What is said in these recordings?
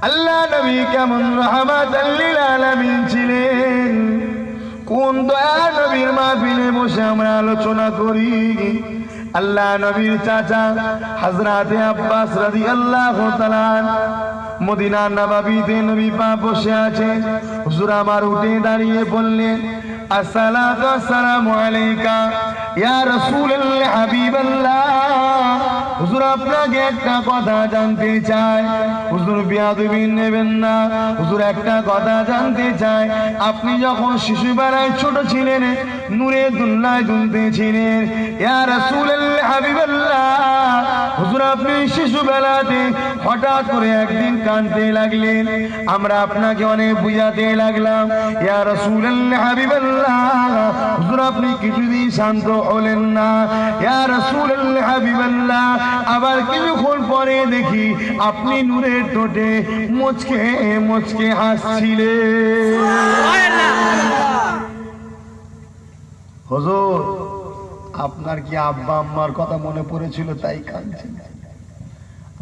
আল্লাহ নবী কেমন রাহমাতাল লিল আলামিন ছিলেন। কোন দয়া নবীর মাহফিলে বসে আমরা আলোচনা করি। আল্লাহ নবীর চাচা হযরত আব্বাস রাদিয়াল্লাহু তাআলা মদিনা নববীতে নবী পাক বসে আছে। হুজুর আমার উঠে দাঁড়িয়ে বললেন, আসসালাতু আসসালামু আলাইকা ইয়া রাসূলুল্লাহ হাবিবাল্লাহ। হুজুর আপনাকে একটা কথা জানতে চাই। হুজুর বিয়াদবি নেবেন না। হুজুর একটা কথা জানতে চাই, আপনি যখন শিশুবেলায় ছোট ছিলেন, নূরে দুনিয়ায় দুলতেছিলেন, ইয়া রাসূলুল্লাহ হাবিবাল্লাহ, হুজুর আপনি শিশুবেলাতে হঠাৎ করে একদিন কাঁদতে লাগলেন। আমরা আপনাকে অনেক বুঝাতে লাগলাম, ইয়া রাসূলুল্লাহ হাবিবাল্লাহ, হুজুর আপনি কিছুদিন শান্ত হলেন না। ইয়া রাসূলুল্লাহ হাবিবাল্লাহ, আবার কিছুক্ষণ পরে দেখি আপনি নূরের ঠোঁটে মুচকে মুচকে হাসছিলেন। হুজুর আপনার কি আব্বা আম্মার কথা মনে পড়েছিল তাই কাঁদছেন?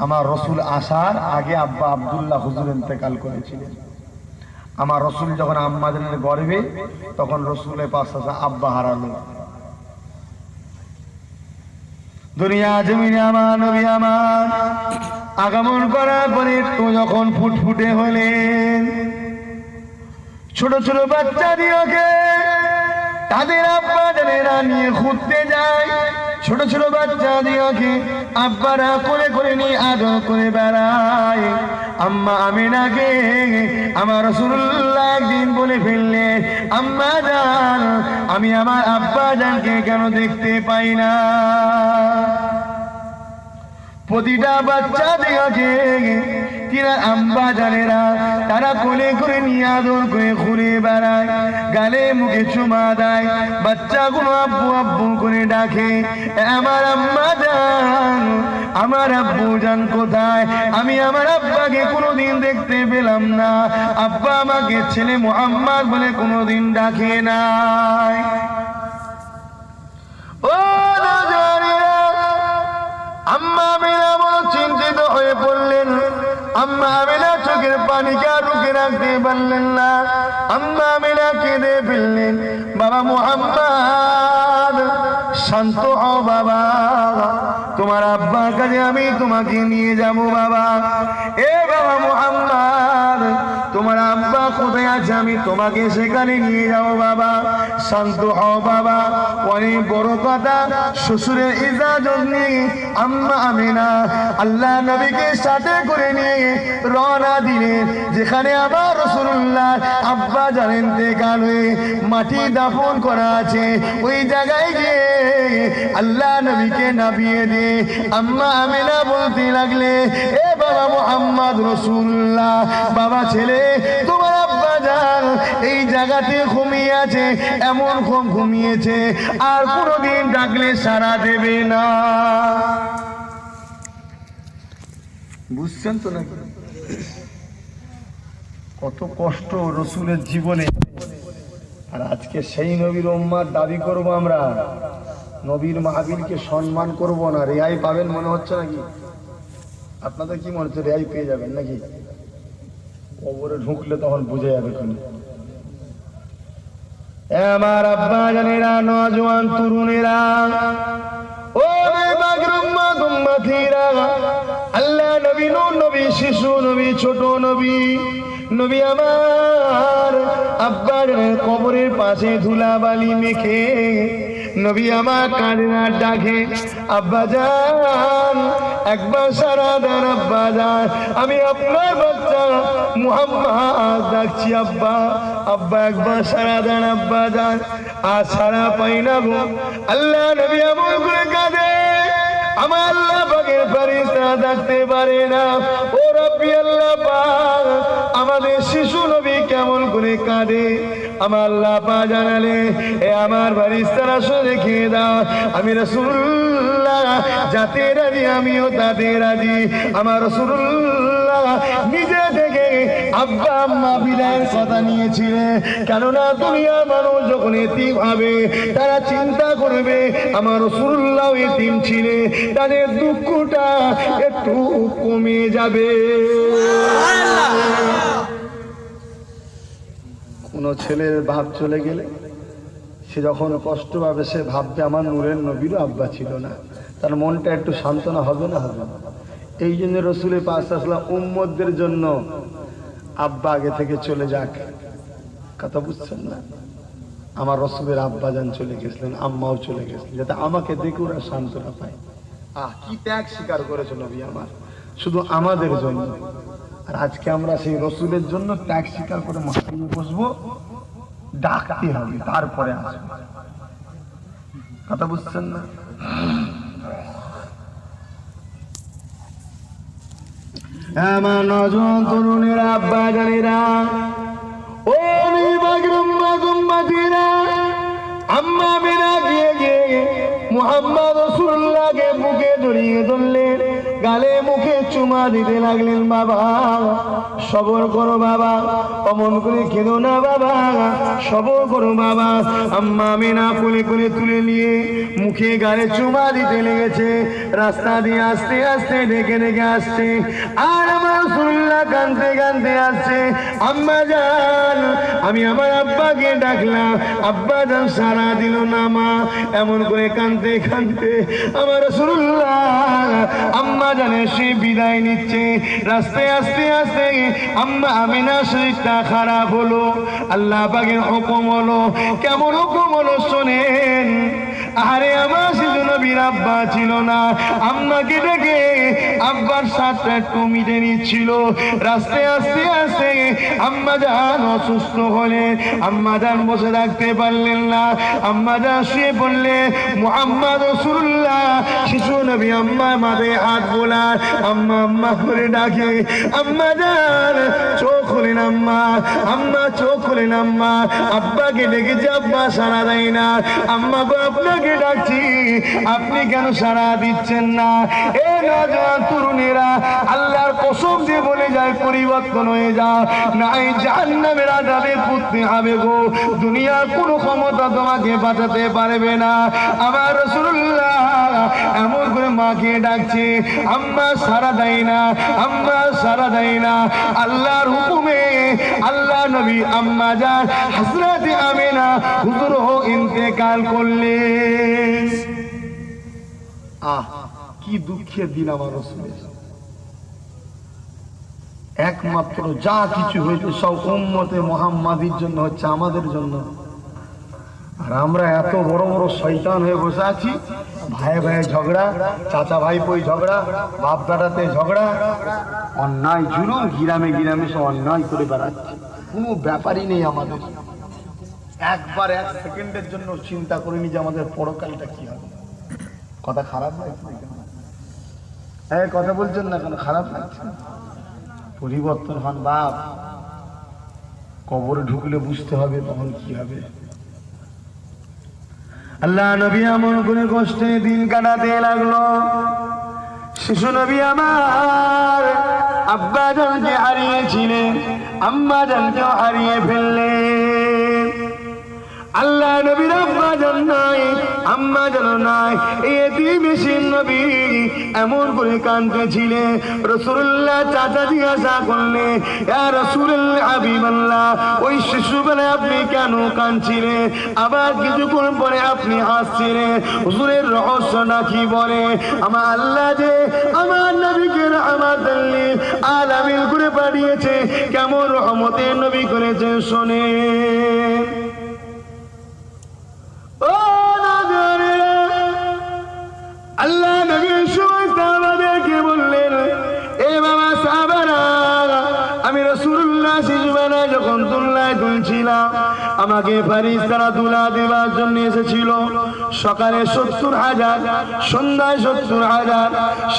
আমার রসুল আসার আগে আব্বা আব্দুল্লাহ হুজুর ইন্তেকাল করেছিলেন। আমার রসুল যখন আম্মাদের গর্ভে, তখন রসুলের পাশে আব্বা হারালো। দুনিয়া জমিনে আমার নবী আমার আগমন করার পরে একটু যখন ফুটফুটে হলেন, ছোট ছোট বাচ্চাদিওকে তাদের আব্বা জানেরা নিয়ে ঘুরতে যায়। ছোট ছোট বাচ্চাদিওকে আব্বারা করে করে নিয়ে আদর করে বেড়ায়। আম্মা আমিনাকে আমার রাসূলুল্লাহ একদিন বলে ফেললেন, আম্মা জান, আমি আমার আব্বা জানকে কেন দেখতে পাই না? প্রতিটা বাচ্চা দেখে কিনা আম্বা জানেরা তারা কোলে করে নিয়ে আদর করে ঘুরে বেড়ায়, গালে মুখে চুমা দেয়, বাচ্চাগুলো আব্বু আব্বু করে ডাকে। আমার আম্মা জান, আমার আব্বু জান কোথায়? আমি আমার আব্বাকে কোনোদিন দেখতে পেলাম না। আব্বা আমাকে ছেলে মুহাম্মদ বলে কোনোদিন ডাকে নাই। ও আম্মা আমিনা বড় চিন্তিত হয়ে পড়লেন। আম্মা আমিনা চোখের পানিকে রুখে রাখতে পারলেন না। আম্মা আমিনা কেঁদে ফেললেন, বাবা মুহাম্মদ শান্ত হও বাবা, তোমার আব্বার কাছে আমি তোমাকে নিয়ে যাব বাবা। এ বাবা মুহাম্মদ, তোমার আব্বা কোথায় আছে আমি তোমাকে সেখানে নিয়ে যাবো বাবা। শান্ত হও বাবা। অনেক বড় কথা, শ্বশুরের ইজাজত নিয়ে আম্মা আমিনা আল্লাহ নবীকে সাথে করে নিয়ে রওনা দিলেন যেখানে আবার রাসূলুল্লাহ আব্বা জানেন ইন্তেকাল হয়ে মাটি দাফন করা আছে। ওই জায়গায় গিয়ে আল্লাহ নবীকে নামিয়ে দিয়ে আম্মা আমিনা বলতে লাগলে, এ বাবা মুহাম্মদ রাসূলুল্লাহ, বাবা ছেলে তোমার আব্বা জান এই জায়গাতে ঘুমিয়ে আছে, এমন ঘুমিয়েছে আর কোনোদিন ডাকলে সাড়া দেবে না। বুঝছেন তো নাকি কত কষ্ট রসুলের জীবনে? আর আজকে সেই নবীর উম্মার দাবি করব আমরা, নবীর মাহফিলকে সম্মান করব না, রেহাই পাবেন মনে হচ্ছে নাকি? আপনাদের কি মনে হচ্ছে রেহাই পেয়ে যাবেন নাকি? কবরে ঢুকলে তখন বুঝে যাবে। আমার আব্বা জানেরা, নওজোয়ান তরুণেরা, ও আল্লাহ নবী, নূর নবী, শিশু নবী, ছোট নবী, নবী আমার আব্বা জানের কবরের পাশে ধুলাবালি মেখে নবী আমার কান্নার ডাকে, আব্বা জান একবার সারা দেন আব্বা জান, আমি আপনার বাচ্চা মুহাম্মদ ডাকছি আব্বা। আব্বা একবার সারা দেন আব্বা জান। আর সারা পাই না গো। আল্লাহ নবী এমন করে কাঁদে, আমার আল্লাহ পাকের ফেরেশতারা ডাকতে পারে না। ও রব্বি আল্লাহ পাক, আমাদের শিশু নবী কেমন করে কাঁদে আমার আল্লাহ পাক জানালে, এ আমার ফেরেশতারা শুনে দেখিয়ে দাও, আমি রাসূলুল্লাহ যাতে রাজি আমিও তাতে রাজি। আমার রাসূলুল্লাহ নিজে থেকে আব্বা আম্মা বিদায়ের কথা নিয়েছিলেন। কেননা দুনিয়ার মানুষ যখন এতিম হবে তারা চিন্তা করবে আমার রাসূলুল্লাহ এতিম ছিলেন, তাদের দুঃখটা একটু কমে যাবে। কোনো ছেলের বাপ চলে গেলে সে যখন কষ্ট পাবে সে ভাববে আমার নূরের নবীরও আব্বা ছিল না, তার মনটা একটু সান্ত্বনা হবে না? হবে না? এই জন্য রসুলের পাক সাল্লাল্লাহু আলাইহি ওয়াসাল্লাম উম্মতদের জন্য আব্বা আগে থেকে চলে যাক, কথা বুঝছেন না? আমার রসুলের আব্বা যান চলে গেছিলেন, আম্মাও চলে গেছিলেন, যাতে আমাকে দেখে ওরা সান্ত্বনা পায়। কি ত্যাগ স্বীকার করেছে নবী আমার, শুধু আমাদের জন্য। আর আজকে আমরা সেই রসুলের জন্য ত্যাগ স্বীকার করে মাটিতে বসবো, ডাকতে হবে তারপরে আসবো, কথা বুঝছেন না? আমার নজওয়ান তরুণেরা, আব্বা জানেরা, ও আম্মা বিনা গিয়ে গিয়ে মুহাম্মদ রাসূলুল্লাহকে বুকে জড়িয়ে ধরলেন, গালে মুখে চুমা দিতে লাগলেন। বাবা সবর করো বাবা, অমন করে কেঁদো না বাবা, সবর করো বাবা। আম্মা আমিনা কোলে কোলে তুলে নিয়ে মুখে গালে চুমা দিতে লেগেছে। রাস্তা দিয়ে আস্তে আস্তে ডেকে ডেকে আসছে, আর আমার রাসূলুল্লাহ কাঁদতে কাঁদতে আসছে। আম্মা জান, আমি আমার আব্বাকে ডাকলাম, আব্বা জান সাড়া দিল না। মা এমন করে কাঁদতে কাঁদতে আমার রাসূলুল্লাহ আম্মা জানের সে বিদায় নিচ্ছে। রাস্তায় আস্তে আস্তে আম্মা আমিনার শরীরটা খারাপ হলো। আল্লাহ পাকের হুকুম হলো। কেমন হুকুম হলো শোনেন। আরে আমার শিশু নবীর আব্বা ছিল না, আম্মাকে ডেকে আব্বার সাথে একটু মিটে নিচ্ছিল। রাস্তায় আস্তে আস্তে আম্মা জান অসুস্থ হলেন। আম্মা জান বসে থাকতে পারলেন না, আম্মা জান শুয়ে পড়লেন। মুহাম্মদ রাসূলুল্লাহ শিশু নবী আম্মা মাথায় হাত বোলার, আম্মা আম্মা করে ডাকে। আম্মা জান চোখ খুলেন, আম্মা আম্মা চোখ খুলেন। আম্মা আব্বাকে ডেকেছে, আব্বা সাড়া দেয় না। আম্মা গো আপনাকে ডাকছি, আপনি কেন সাড়া দিচ্ছেন না? এ নওজোয়ান তরুণেরা, আল্লাহর কসম দিয়ে বলে যায় পরিবর্তন হয়ে যাও, নাই জাহান্নামের আযাবে পুড়তে হবে গো। দুনিয়ার কোনো ক্ষমতা তোমাকে বাঁচাতে পারবে না। আমার রাসূলুল্লাহ এমন করে মাকে ডাকছে, আম্মা সাড়া দেয় না, আম্মা সাড়া দেয় না। আল্লাহর হুকুমে আল্লাহ নবী আম্মা জান হযরত আমিনা হুজুর ইন্তেকাল করলেন। কি দুঃখের দিন আমার রাসূলের। একমাত্র যা কিছু হয়েছে সব উম্মতে মুহাম্মাদির জন্য হচ্ছে, আমাদের জন্য। আর আমরা এত বড় বড় শয়তান হয়ে বসে আছি, ভাই ভাই ঝগড়া, চাচা ভাইপোই ঝগড়া, বাপ দাদাতে ঝগড়া, অন্যায় জুলুম গ্রামে গ্রামে সব অন্যায় করে বেড়াচ্ছে। কোনো ব্যাপারই নেই আমাদের। একবার এক সেকেন্ডের জন্য চিন্তা করিনি যে আমাদের পরকালটা কি হবে। কথা খারাপ লাগছে কেন? কথা বলছেন না কেন? খারাপ লাগছে? পরিবর্তন হন বাপ, কবরে ঢুকলে বুঝতে হবে তখন কি হবে। আল্লাহ নবী এমন করে কষ্টে দিন কাটাতে লাগলো। শিশু নবী আমার আব্বা জানকে হারিয়েছিলেন, আম্মা জানকেও হারিয়ে ফেললেন। আল্লাহ নবীর আব্বা জান নাই, আম্মা জান নাই। এতিমের নবী এমন করে কাঁদতেছিলেন। রাসূলুল্লাহ চাচা জিজ্ঞাসা করলেন, ইয়া রাসূলুল্লাহ হাবিবাল্লাহ, ওই শিশুবেলায় আপনি কেন কাঁদছিলেন? আবার কিছুক্ষণ পরে আপনি হাসছিলেন, হুজুরের রহস্যটা কি বলে? আমার আল্লাহ যে আমার নবীকে রাহমাতাল লিল আলামিন করে পাঠিয়েছে, কেমন রহমতের নবী করেছে শোনেন। আল্লাহ নবীর সময় সাহাবাদেরকে বললেন, এ বাবা সাহাবারা, আমি রাসূলুল্লাহ শিশুবেলায় যখন দুলনায় দুলছিলাম, আমাকে ফেরেশতারা দুলা দেওয়ার জন্য এসেছিল। সকালে 70,000, সন্ধ্যায় 70,000,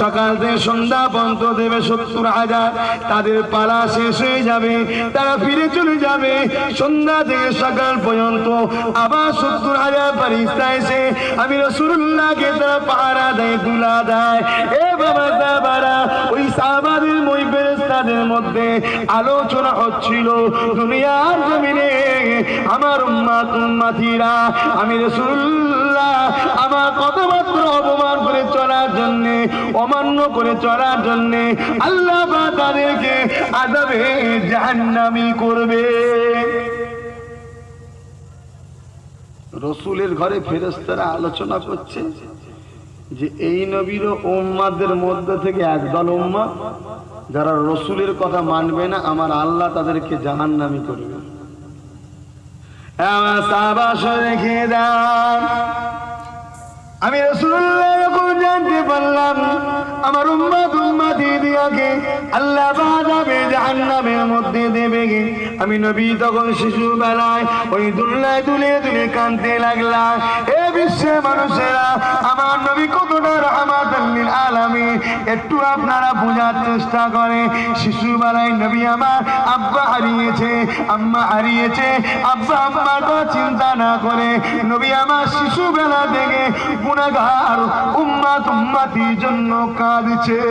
সকাল থেকে সন্ধ্যা পর্যন্ত দেবে 70,000। তাদের পালা শেষ হয়ে যাবে, তারা ফিরে চলে যাবে। সন্ধ্যা থেকে সকাল পর্যন্ত আবার 70,000 ফেরেশতা এসে আমি রাসূলুল্লাহকে তারা পাহারা দেয়, দুলা দেয়। এ বাবা সাহাবারা, ওই সাহাবাদের মই ফেরেশতাদের মধ্যে আলোচনা হচ্ছিল দুনিয়ার জমিনে আমার উম্মত উম্মতিরা আমি রাসূলুল্লাহ আমার কথাবার্তা অপমান করে চলার জন্য অমান্য করে চলার জন্য আল্লাহ পাক তাদেরকে আযাবে জাহান্নামী করবে। রসুলের ঘরে ফেরেশতারা আলোচনা করছে যে এই নবীর উম্মাদের মধ্যে থেকে একদল উম্মাহ যারা রসুলের কথা মানবে না আমার আল্লাহ তাদেরকে জাহান্নামী করবে। আমার সাহাবা রেখে দেন আমি রাসূলুল্লাহ যখন জানতে পারলাম আমার উম্মত উম্মতিদিয়াকে আল্লাহ আযাবে জাহান্নামের মধ্যে দেবে, আমি নবী তখন শিশুবেলায় ওই দুলনায় দুলে দুলে কাঁদতে লাগলাম। এ বিশ্বের মানুষেরা আমার নবী কতটা রাহমাতুল লিল আলামিন একটু আপনারা বোঝার চেষ্টা করে। শিশুবেলায় নবী আমার আব্বা হারিয়েছে, আম্মা হারিয়েছে, আব্বা আম্মার কথা চিন্তা না করে নবী আমার শিশুবেলা থেকে গুনাহগার উম্মত উম্মতির জন্য কাঁদছে।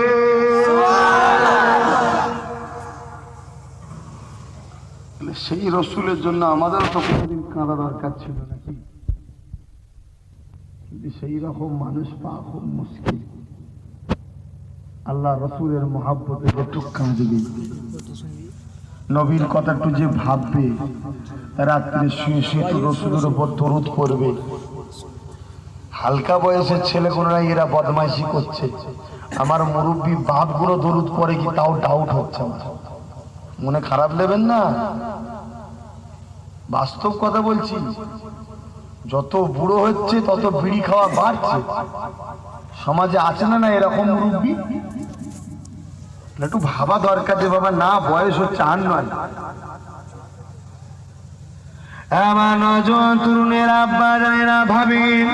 সেই রসুলের জন্য আমাদের তো কোনোদিন কাঁদা দরকার ছিল নাকি? কিন্তু সেই রকম মানুষ পাওয়া খুব মুশকিল। আল্লাহ রসুলের মহাব্বতে একটু কাঁদবে, নবীর কথা একটু যে ভাববে, রাত্রে শুয়ে শুয়ে একটু রসুলের উপর দরুদ পড়বে। হালকা বয়সের ছেলেগুলোরা এরা বদমাইশি করছে, আমার মুরব্বী বাপগুলো দরুদ পড়ে কি তাও ডাউট হচ্ছে। মনে খারাপ নেবেন না, বাস্তব কথা বলছি। যত বুড়ো হচ্ছে তত বিড়ি খাওয়া বাড়ছে। সমাজে আছে না না এরকম মুরব্বী? একটু ভাবা দরকার যে বাবা না বয়স হচ্ছে আর নয়। আমার নজর তরুণের আব্বা জানেরা ভাবেন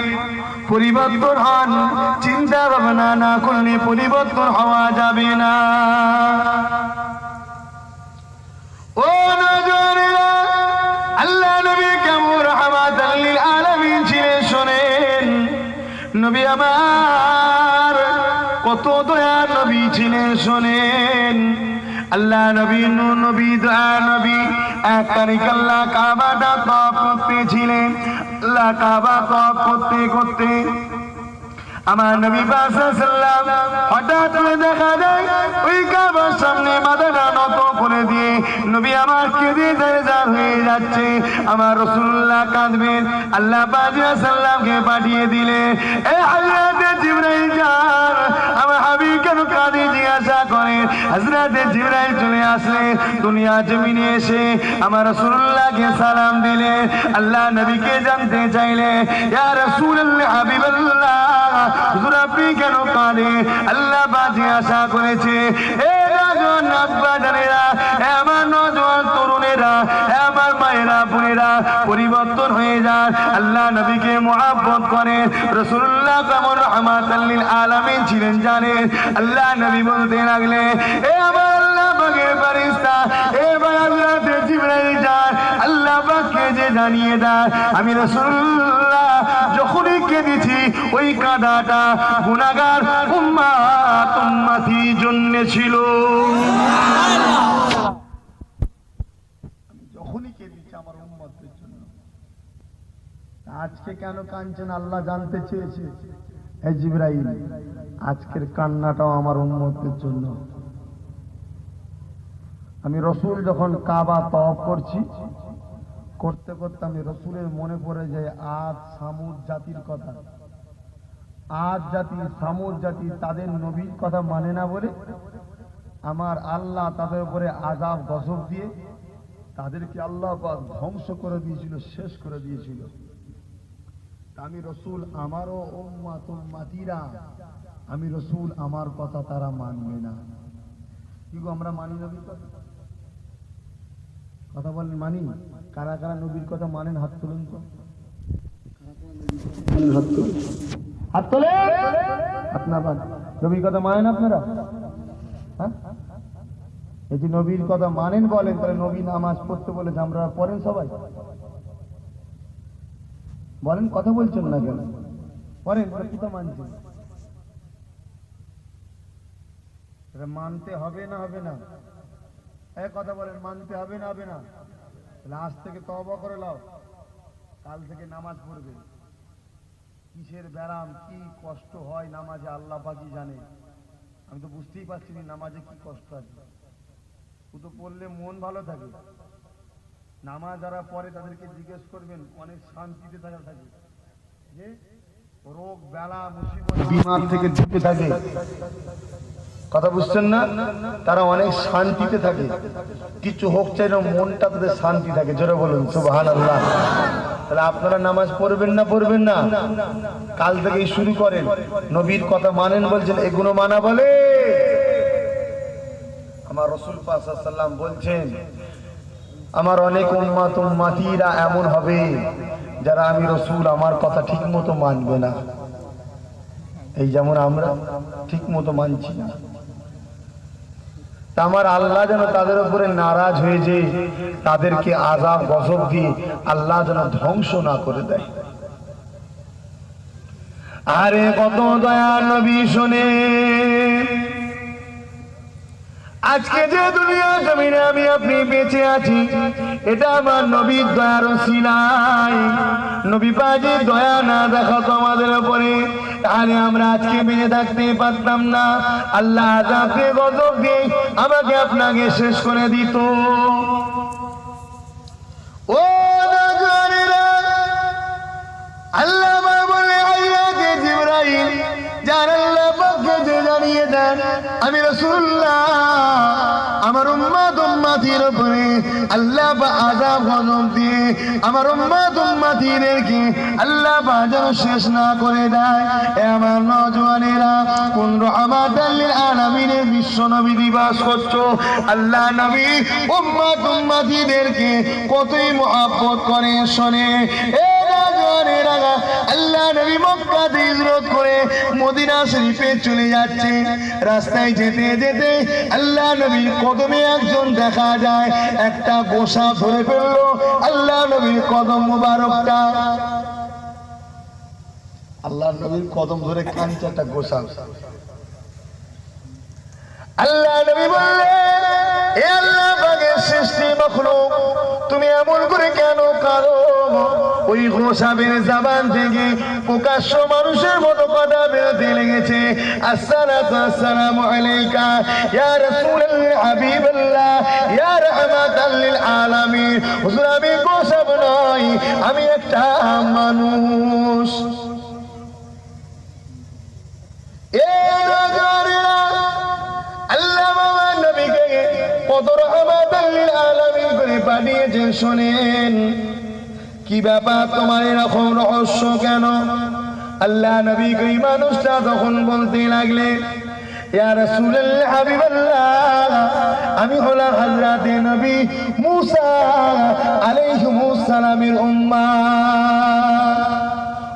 পরিবর্তন হন, চিন্তা ভাবনা না করলে পরিবর্তন হওয়া যাবে না। ও নজরেরা আল্লাহ নবী কেমন রাহমাতুল লিল আলামিন ছিলেন শোনেন। নবী আমার কত দয়ার নবী ছিলেন শোনেন। আল্লাহ নবী নূর নবী দয়া নবী এক তারিখ আল্লাহ কাবাটা তওয়াফ করতেছিলেন। আল্লাহ কাবা তওয়াফ করতে করতে আমার নবী পাক সাল্লাল্লাহু আলাইহি ওয়াসাল্লাম হঠাৎ করে দেখা যায় ওই কাবার সামনে মাথাটা নত করে দিয়ে নবী আমার কেঁদে দেরদার হয়ে যাচ্ছে। আমার রাসূলুল্লাহ কাঁদবেন, আল্লাহ পাক সাল্লামকে পাঠিয়ে দিলেন, এ হযরতে জিবরাইল যান আমার হাবিব কেন কাঁদে জিজ্ঞাসা করেন। হযরতে জিবরাইল চলে আসলেন দুনিয়া জমিনে এসে আমার রাসূলুল্লাহকে সালাম দিলেন। আল্লাহ নবীকে জানতে চাইলেন, ইয়া রাসূলুল্লাহ হাবিবাল্লাহ হুজুর আপনি কেন কাঁদেন? আল্লাহ পাক জিজ্ঞাসা করেছে, এ নওজোয়ান আব্বা জানেরা, আমার নওজোয়ান তরুণেরা, আমার মায়েরা বোনেরা পরিবর্তন হয়ে যান। আল্লাহ নবীকে মুহাব্বত করেন। রাসূলুল্লাহ কেমন রাহমাতুল লিল আলামিন ছিলেন জানেন। আল্লাহ নবী বলতে লাগলেন, এ আমার আল্লাহ পাকের ফেরেশতা, এ ভাই হযরতে জিবরাইল যান আল্লাহ পাককে যে জানিয়ে দেন আমি রাসূলুল্লাহ যখনই কেঁদেছি ওই কাঁদাটা গুনাহগার উম্মত উম্মতির জন্য ছিল। যখনই কেঁদেছি আমার উম্মতের জন্য। আজকে কেন কাঁদছেন আল্লাহ জানতে চেয়েছে। হে জিবরাইল আজকের কান্নাটাও আমার উম্মতের জন্য। আমি রসুল যখন কাবা তওয়াফ করছি, করতে করতে আমি রসুলের মনে পড়ে যায় আদ সামুদ জাতির কথা। আদ জাতি সামুদ জাতি তাদের নবীর কথা মানে না বলে আমার আল্লাহ তাদের উপরে আযাব গজব দিয়ে তাদেরকে আল্লাহ পাক ধ্বংস করে দিয়েছিল, শেষ করে দিয়েছিল। আমি রসুল আমারও উম্মত উম্মতিরা, আমি রসুল আমার কথা তারা মানবে না। কি গো আমরা মানি নবীর কথা? কথা বলেন মানি? কারা কারা নবীর কথা মানেন হাত তুলুন তো। হাত তোলে। আপনার নবীর কথা মানেন আপনারা? হ্যাঁ, এই যে নবীর কথা মানেন বলেন, তাহলে নবী নামাজ পড়তে বলেছে, আমরা পড়েন সবাই? বলেন কথা বলছেন না কেন? পড়েন, কথা মানছেন? এটা মানতে হবে না হবে না? এক কথা বলেন, মানতে হবে না হবে না? তাহলে আজ থেকে তওবা করে নাও, কাল থেকে নামাজ পড়বে। কিসের ব্যারাম, কি কষ্ট হয় নামাজে আল্লাহ পাকই জানে। আমি তো বুঝতেই পারছি না নামাজে কি কষ্ট আছে। ও তো পড়লে মন ভালো থাকে। নামাজ যারা পড়ে তাদেরকে জিজ্ঞেস করবেন, অনেক শান্তিতে থাকা থাকে, যে রোগ বেলা মুসিবত বিমার থেকে দূরে থাকে। কথা বুঝছেন না? তারা অনেক শান্তিতে থাকে, কিছু হোক চাই না, মনটা তাদের শান্তি থাকে। জোরে বলুন সুবহানাল্লাহ। তাহলে আপনারা নামাজ পড়বেন না পড়বেন না? কাল থেকেই শুরু করেন। নবীর কথা মানেন বলছেন, এগুলো মানা বলে। আমার রাসূল পাক সাল্লাল্লাহু আলাইহি ওয়াসাল্লাম বলছেন, আমার অনেক উম্মতিরা এমন হবে যারা আমি রাসূল আমার কথা ঠিক মতো মানবে না। এই যেমন আমরা ঠিক মতো মানছি না, তা আমার আল্লাহ যেন তাদের উপরে নারাজ হয়ে যায়, তাদেরকে আযাব গজব দিয়ে আল্লাহ যেন ধ্বংস না করে দেয়। আরে কত দয়ার নবী শোনে, আজকে যে দুনিয়া জমিনে আমি আপনি বেঁচে আছি, এটা আমার নবীর দয়ার ওসিলায়। নবী পাকের দয়া না দেখাতো আমাদের উপরে, তাহলে আমরা আজকে বেঁচে থাকতে পারতাম না। আল্লাহ আযাবে গজব দিয়ে আমাকে আপনাকে শেষ করে দিত। ও নজরেরা, আল্লাহ বলে আইয়াকে জিবরাইল, যার আল্লাহ পাককে যে জানিয়ে দেন আমি রাসূলুল্লাহ, আমার উম্মত উম্মতির উপরে আল্লাহ পাক আযাব গজব দিয়ে আমার উম্মত উম্মতিদেরকে আল্লাহ পাক যেন শেষ না করে দেয়। এ আমার নওজওয়ানেরা, কোন রহমাতাল লিল আলামিনের বিশ্ব নবী দিবস করছো। আল্লাহ নবী উম্মত উম্মতিদেরকে কতই মহব্বত করে শোনে। এ নওজওয়ানেরা, আল্লাহ নবী মক্কা থেকে হিজরত করে মদিনা শরীফে চলে যাচ্ছে। রাস্তায় যেতে যেতে আল্লাহ নবীর কদমে একজন দেখা যায়, একটা গোসা ধরে ফেললো আল্লাহ নবীর কদম মুবারকটা। আল্লাহ নবীর কদম ধরে কাঁদছে একটা গোসা। আল্লাহ নবী বললেন, এ আল্লাহ পাকের সৃষ্টি মাখলুক, তুমি এমন করে কেন কাঁদো? ওই গোসাবের জবান থেকে প্রকাশ্য মানুষের মতো কথা বেরোতে লেগেছে, আসসালাতু আসসালামু আলাইকা ইয়া রাসূলুল্লাহ হাবিবাল্লাহ ইয়া রাহমাতাল লিল আলামিন। হুজুর, আমি গোসাব নই, আমি একটা মানুষ। এ নজরেরা, আল্লাহ বাবা নবীকে কত রহমাতাল লিল আলামিন করে পাঠিয়েছেন শোনেন। কি ব্যাপার তোমার এরকম রহস্য কেন? আল্লাহ নবী এই মানুষটা তখন বলতে লাগলে, ইয়া রাসূলুল্লাহ হাবিবাল্লাহ, আমি হলাম হযরতে নবী মুসা আলাইহিস সালামের উম্মাহ।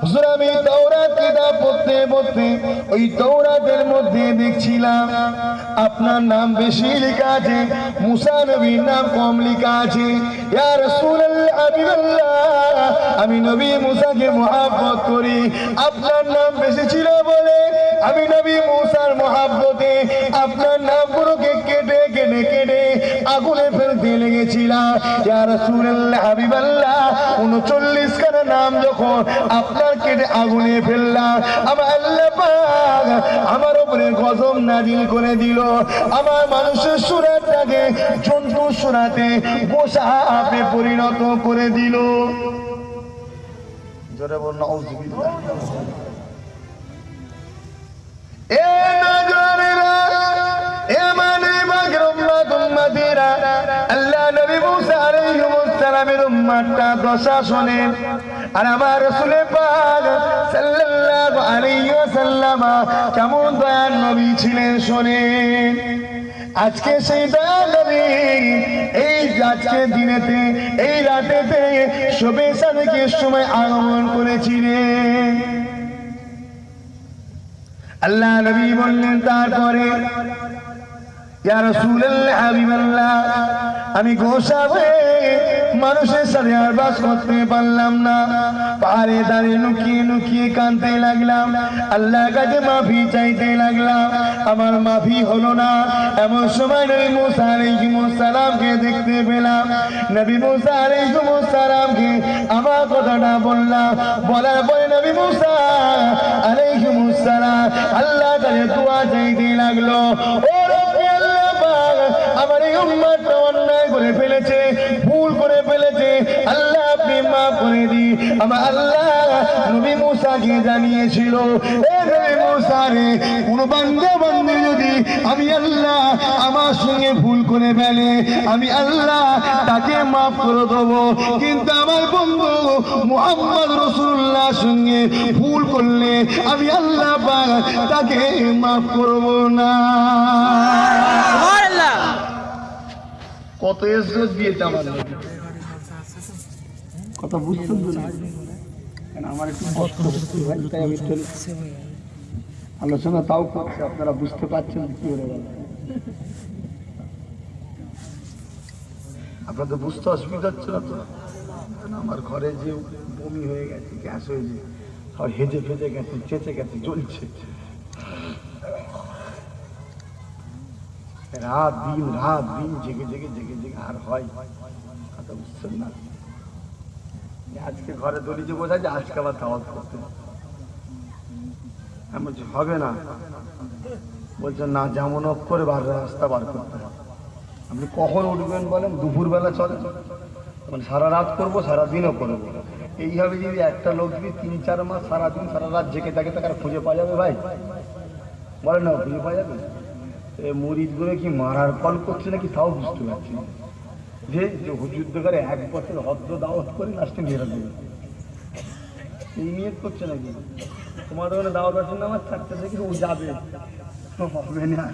হুজুর, আমি তাওরাত কিতাব পড়তে পড়তে ওই তাওরাতের মধ্যে দেখছিলাম আপনার নাম বেশি লেখা আছে, মুসা নবীর নাম কম লেখা আছে। ইয়া রাসূলুল্লাহ হাবিবাল্লাহ, আমি নবী মুসাকে মহব্বত করি, আপনার নাম বেশি ছিল বলে আমি নবী মুসার মহব্বতে আপনার নামগুলোকে কেটে কেটে কেটে আগুনে ফেলতে লেগেছিলাম। ইয়া রাসূলুল্লাহ হাবিবাল্লাহ, 39 খানা নাম যখন আপনার কেটে আগুনে ফেললাম, আমার আল্লাহ পাক আমার উপরে গজব নাজিল করে দিল। আমার মানুষের সুরাতটাকে জন্তু সুরাতে গোসাপে পরিণত করে দিল। জোরে বল নাউযুবিল্লাহ। এ নজরেরা, এ মানে বাগের উম্মত উম্মতিরা, আল্লাহ নবী মুসা আলাইহিস সালামের উম্মতটা দশা শোনেন। আর আমার রাসূল পাক সাল্লাল্লাহু আলাইহি ওয়াসাল্লাম কেমন দয়ার নবী ছিলেন শোনেন। আজকে সেই দয়ার নবী এই আজকে দিনেতে এই রাতেতে শবে সাদেকের সময় আগমন করেছিলেন। আল্লাহ নবী বললেন তারপরে, ইয়া রাসূলুল্লাহ হাবিবাল্লাহ, আমি গোসা হয়ে মানুষের সাথে আর বাস করতে পারলাম না। পাহাড়ে দাঁড়িয়ে লুকিয়ে লুকিয়ে কাঁদতে লাগলাম, আল্লাহর কাছে মাফি চাইতে লাগলাম। আমার মাফি হলো না। এমন সময় নবী মুসা আলাইহিস সালামকে দেখতে পেলাম। নবী মুসা আলাইহিস সালামকে আমার কথাটা বললাম, বলার পরে নবী মুসা আলাইহিস সালাম আল্লাহর কাছে দোয়া চাইতে লাগলো, ও রব্বি আল্লাহ পাক, আমার এই উম্মতটা অন্যায় করে ফেলেছে, ভুল করে ফেলেছে, আল্লাহ আপনি মাফ করে দিন। আমার আল্লাহ নবী মুসাকে জানিয়েছিল, এ নবী মুসা রে, কোন বান্দা বান্দী যদি আমি আল্লাহ আমার সঙ্গে ভুল করে ফেলে, আমি আল্লাহ তাকে মাফ করে দেবো, কিন্তু আমার বন্ধু মুহাম্মদ রাসূলুল্লাহর সঙ্গে ভুল করলে আমি আল্লাহ পাক তাকে মাফ করব না। কত ইজ্জত দিয়েছে আমার কথা বুঝতে আমার একটু কষ্ট হচ্ছে ভাই, তাই আমি আলোচনা তাও করছি, আপনারা বুঝতে পারছেন কি করে গেল। আপনাদের বুঝতে অসুবিধা হচ্ছে না তো? আমার ঘরে যে বমি হয়ে গেছে, গ্যাস হয়েছে, সব হেজে ফেজে গেছে, চেঁচে গেছে, জ্বলছে, রাত দিন জেগে জেগে জেগে জেগে আর হয় কথা বুঝছেন না। আজকে ঘরে দড়িতে বোঝা যায়, আজকে আবার দাওয়াত করতে হবে না, বলছেন না, যেমন করে রাস্তা বার করতে হবে। আপনি কখন উঠবেন বলেন? দুপুরবেলা চলে, মানে সারা রাত করবো, সারাদিনও করবো। এইভাবে যদি একটা লোক যদি 3-4 মাস সারাদিন সারা রাত জেগে থাকে, তাকে খুঁজে পাওয়া যাবে ভাই? বলেন না, খুঁজে পাওয়া যাবে? মরিচগুলো কি মারার কল করছে নাকি তাও বুঝতে পারছি না। যে হুজুর করে 1 বছর হদ্দ দাওয়াত করে লাস্টে মেয়েরা দেবে, এই নিয়ে করছে নাকি? তোমার ওখানে দাওয়াত আছে না, আমার 4টা থেকে ও যাবে, হবে না,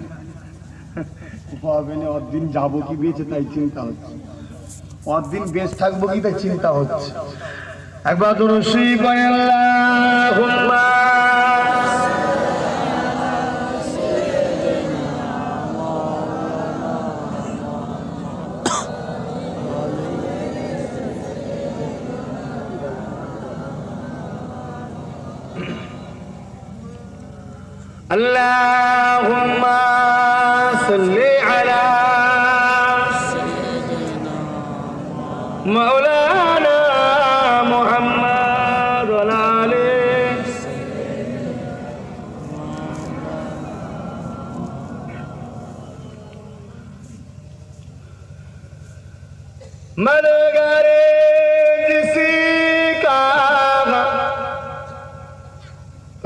হবে না। অদিন যাবো কি বেঁচে তাই চিন্তা হচ্ছে, অদিন বেশ থাকবো কি তাই চিন্তা হচ্ছে। একবার দুরূদ পড়েন, আল্লাহুম্মা Allahumma salli ala Maulana Muhammad wa ala alihi Madagare jisi ka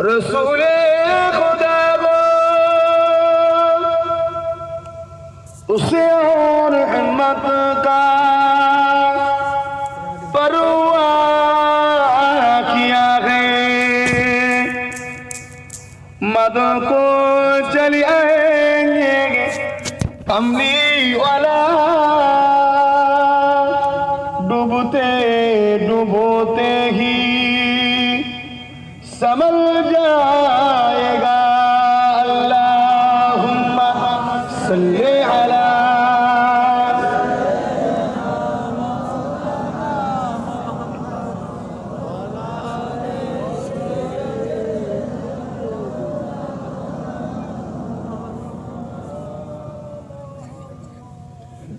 Rasool उसे और हिम्मत का परवाह किया है, मद को चले आएंगे कमली वाला, डूबते डूबोते ही संभल जाएगा। अल्लाहुम्मा सल्ली अला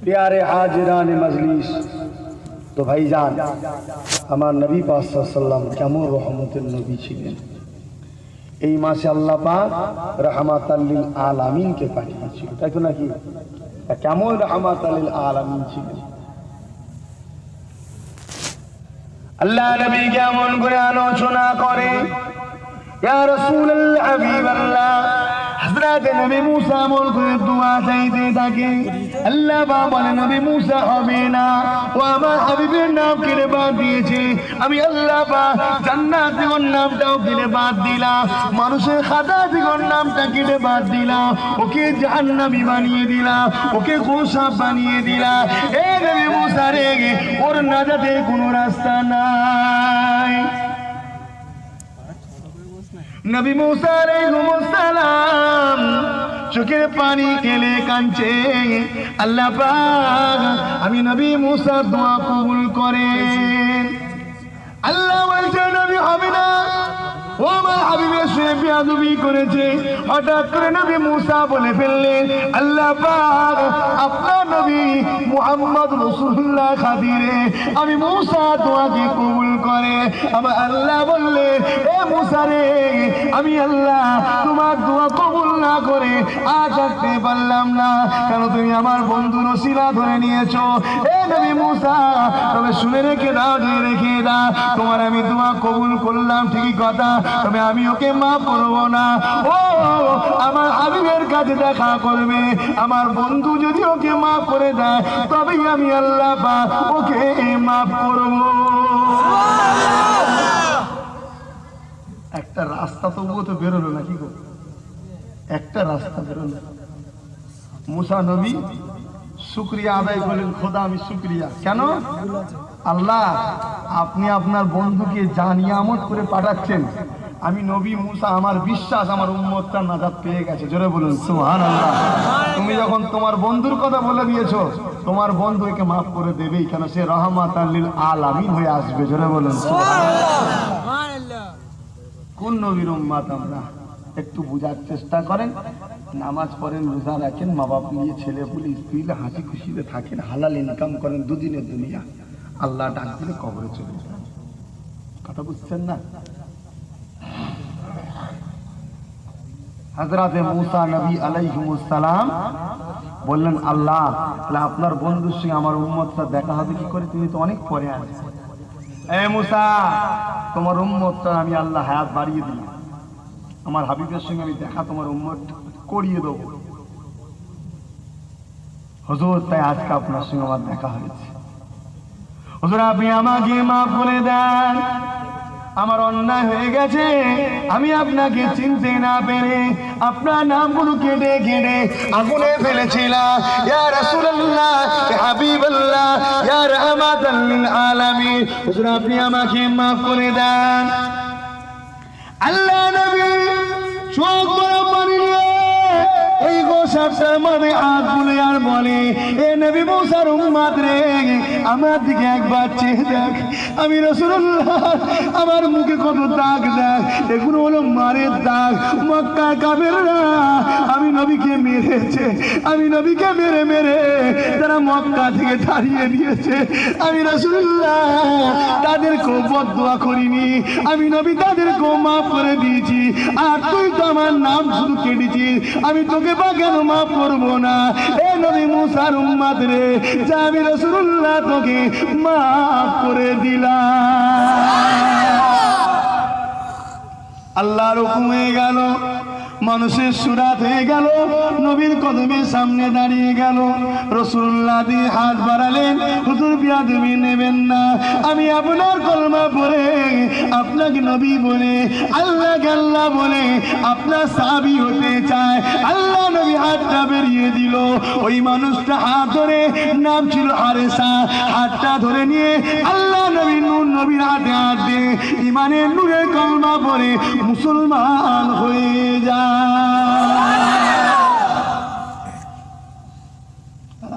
प्यारे हाजिरान मजलिस। तो भाईजान, আমার নবী পাক সাল্লাল্লাহু আলাইহি ওয়াসাল্লাম কেমন রহমতের নবী ছিলেন। এই মাসে আল্লাহ পাক রাহমাতাল লিল আলামিন কে পাঠিয়েছিল, তাই তো নাকি? কেমন রাহমাতাল লিল আলামিন ছিলেন। আল্লাহ নবী কেমন করে আলোচনা করে, ইয়া রাসূলুল্লাহ হাবিবাল্লাহ, হযরত নবী মুসা আমল করে দোয়া চাইতে থাকে। আল্লাহ পাক বলে, নবী মুসা হবে না, ও আমার হাবিবের নাম কেড়ে বাদ দিয়েছে, আমি আল্লাহ পাক জান্নাত থেকে ওর নামটাও কেড়ে বাদ দিলাম, মানুষের খাতা থেকে ওর নামটা কেটে বাদ দিলাম, ওকে জাহান্নামী বানিয়ে দিলাম, ওকে গোসাপ বানিয়ে দিলাম। এ নবী মুসা রে, ওর নাজাতের কোনো রাস্তা নাই। নবী মুসা আলাইহিস সালাম চোখের পানি ফেলে কাঁদছে। আল্লাহ পাক আমি নবী মুসার দোয়া কবুল করেন। আল্লাহ বলছে নবী হবে না, ও আমার হাবিবের সঙ্গে বেয়াদবি করেছে। হঠাৎ করে নবী মুসা বলে ফেললেন, আল্লাহ পাক আপনার নবী মুহাম্মদ রাসূলুল্লাহ খাতিরে আমি মুসা তোমাকে কবুল করে। আমার আল্লাহ বললেন, এ মুসা রে, আমি আল্লাহ তোমার দোয়া কবুল না করে আজ থাকতে পারলাম না, কেন তুমি আমার বন্ধুর ওসিলা ধরে নিয়েছো। এ নবী মুসা, তবে শুনে রেখে দাও, ধরে রেখে দাও, তোমার আমি দোয়া কবুল করলাম ঠিকই কথা, তবে আমি ওকে মাফ করবো না। ও আমার হাবিবের কাছে দেখা করবে, আমার বন্ধু যদি ওকে মাফ করে দেয় তবেই আমি আল্লাহ পাক ওকে মাফ করবো। একটা রাস্তা তবুও তো বেরোলো না, কি গো, একটা রাস্তা বেরোলো। মুসা নবী শুকরিয়া আদায় করলেন, খোদা আমি শুকরিয়া, কেন আল্লাহ আপনি আপনার বন্ধুকে যা নিয়ামত করে পাঠাচ্ছেন, আমি নবী মুসা আমার বিশ্বাস আমার উম্মতটা নাজাত পেয়ে গেছে। জোরে বলুন সুবহানাল্লাহ। তুমি যখন তোমার বন্ধুর কথা বলে দিয়েছো, তোমার বন্ধু একে মাফ করে দেবেই, কেন সে রাহমাতাল লিল আলামিন হয়ে আসবে। জোরে বলুন সুবহানাল্লাহ। কোন নবীর উম্মত আমরা একটু বোঝার চেষ্টা করেন। নামাজ পড়েন, রোজা রাখেন, মা বাপ নিয়ে ছেলে পুলে স্ত্রী হাসি খুশিতে থাকেন, হালাল ইনকাম করেন, দুদিনের দুনিয়া, আল্লাহ ডাক দিলে কবরে চলে যান। কথা বুঝছেন না? হযরতে মুসা নবী আলাইহিস সালাম বললেন, আল্লাহ তাহলে আপনার বন্ধুর সঙ্গে আমার উম্মতটা দেখা হবে কি করে, তুমি তো অনেক পরে আসবে। এ মুসা, তোমার উম্মতটা আমি আল্লাহ হায়াত বাড়িয়ে দিলাম, আমার হাবিবের সঙ্গে আমি দেখা তোমার উম্মত করিয়ে দেবো। হুজুর তাই আজকে আপনার সঙ্গে আমার দেখা হয়েছে, হুজুর আপনি আমাকে মাফ করে দেন, আমার অন্যায় হয়ে গেছে, আমি আপনাকে চিনতে না পেরে আপনার নামগুলো কেটে কেটে আগুনে ফেলেছিলাম। ইয়া রাসূলুল্লাহ, ইয়া হাবিবাল্লাহ, ইয়া রাহমাতাল লিল আলামিন, হুজুর আপনি আমাকে মাফ করে দেন। আল্লাহ নবী চোখ বড় পানি নিয়ে এই গোসাটার মধ্যে হাত বুলে আর বলে, এ নবী মুসার উম্মত রে, আমার দিকে একবার চেয়ে দেখ, আমি রাসূলুল্লাহ আমার মুখে কত দাগ দেখ, এগুলো হলো মারের দাগ। মক্কার কাফেররা আমি নবীকে মেরেছে, আমি নবীকে মেরে মেরে তারা মক্কা থেকে তাড়িয়ে দিয়েছে। আমি রাসূলুল্লাহ তাদেরকেও বদদোয়া করিনি, আমি নবী তাদেরকেও মাফ করে দিয়েছি, আর তুই তো আমার নাম শুধু কেটেছিস, আমি তোকে বা কেন মাফ করবো না। এ নবী মুসার উম্মত রে, যা আমি রাসূলুল্লাহ তোকে মাফ করে দিলাম। আল্লাহর হুকুম হয়ে গেল, মানুষের সুরাত হয়ে গেল, নবীর কদমের সামনে দাঁড়িয়ে গেল। রাসূলুল্লাহ দিয়ে হাত বাড়ালেন, হুজুর বিয়াদবি নেবেন না, আমি আপনার কলমা পড়ে আপনাকে নবী বলে, আল্লাহকে আল্লাহ বলে আপনার সাহাবী হতে চায়। আল্লাহ নবী হাতটা বেরিয়ে দিল, ওই মানুষটা হাত ধরে, নাম ছিল হারেসা, হাতটা ধরে নিয়ে আল্লাহ নবী নূর নবীর হাতে হাত দিয়ে ইমানের নূরের কলমা পড়ে মুসলমান হয়ে যায়।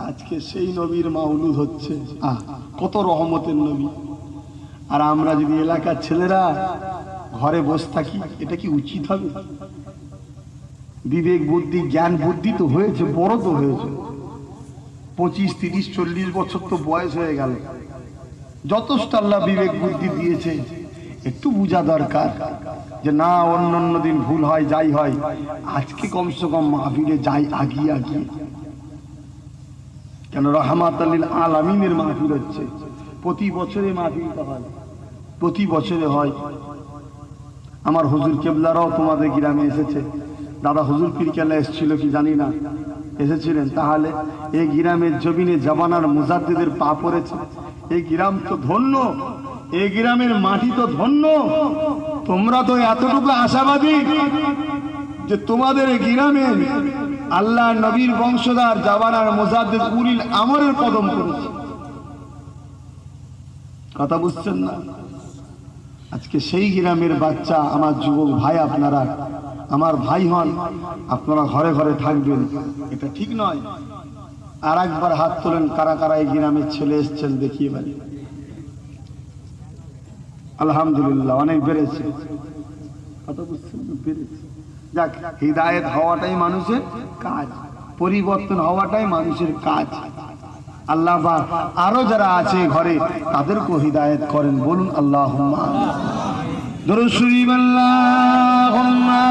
আজকে সেই নবীর মাউলুদ হচ্ছে, কত রহমতের নবী, আর আমরা যদি এলাকার ছেলেরা ঘরে বসে থাকি, এটা কি উচিত হবে? বিবেক বুদ্ধি জ্ঞান বুদ্ধি তো হয়েছে, বড় তো হয়েছে, 25, 30, 40 বছর তো বয়স হয়ে গেল, যথেষ্ট আল্লাহ বিবেক বুদ্ধি দিয়েছে। একটু বোঝা দরকার যে না, অন্য দিন ভুল হয়, যাই হয়, আজকে কমসে কম মাহফিলে যাই আগিয়ে আগিয়ে, কেন রাহমাতাল লিল আলামিনের মাহফিল হচ্ছে, প্রতি বছরে মাহফিলটা হয়, প্রতি বছরে হয়। আমার হুজুর কেবলারাও তোমাদের গ্রামে এসেছে, দাদা হুজুর পীর কেল্লা এসেছিল কি জানি না, এসেছিলেন। তাহলে এই গ্রামের জমিনে জামানার মুজাদ্দিদের পা পড়েছে, এই গ্রাম তো ধন্য, এই গ্রামের মাটি তো ধন্য। তোমরা তো এতটুকু আশাবাদী যে তোমাদের এই গ্রামে আল্লাহ নবীর বংশধর জামানার মুজাদ্দিদ উলিল আমরের কদম পড়েছে। কথা বুঝছেন না? আজকে সেই গ্রামের বাচ্চা, আমার যুবক ভাই আপনারা, আমার ভাই হন, আপনারা ঘরে ঘরে থাকবেন, এটা ঠিক নয়। আর একবার হাত তোলেন কারা কারা এই গ্রামের ছেলে এসছেন দেখিয়ে বলি। আলহামদুলিল্লাহ অনেক বেড়েছে, কত বুঝছেন বেড়েছে। যাক, হিদায়েত হওয়াটাই মানুষের কাজ, পরিবর্তন হওয়াটাই মানুষের কাজ। আল্লাহ আরো যারা আছে ঘরে তাদেরকেও হিদায়েত করেন, বলুন আল্লাহুম্মা আমিন। দুরূদ শরীফ আল্লাহুম্মা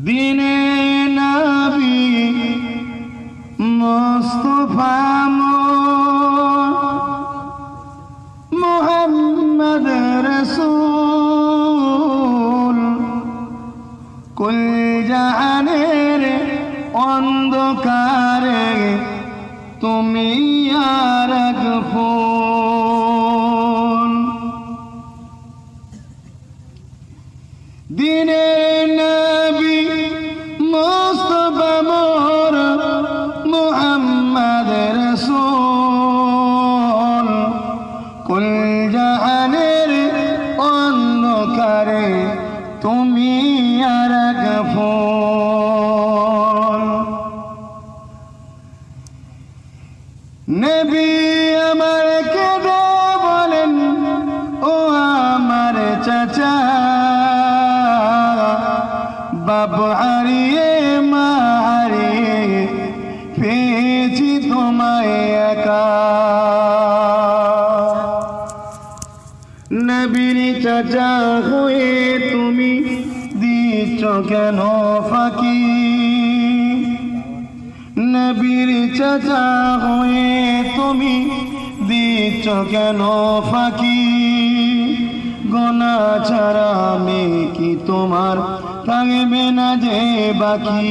দিনে নবী মুস্তাফা মুহাম্মদ রাসূল কুল জাহানের অন্ধকারে তুমি আর এক ফুল। দিনে নবী মুস্তাফা মোর মুহাম্মদ রাসূল কুল জাহানের অন্ধকারে তুমি আর এক ফুল। নবী আমার কেঁদে বলেন ও আমার চাচা, বাপ হারিয়ে মা হারিয়ে পেয়েছি তোমায় একা। নবীর চাচা হয়ে তুমি দিচ্ছ কেন ফাঁকি, নবীর চাচা হয়ে তুমি দিচ্ছ কেন ফাঁকি। গোনা ছাড়া মেয়ে কি তোমার থাকবে না যে বাকি।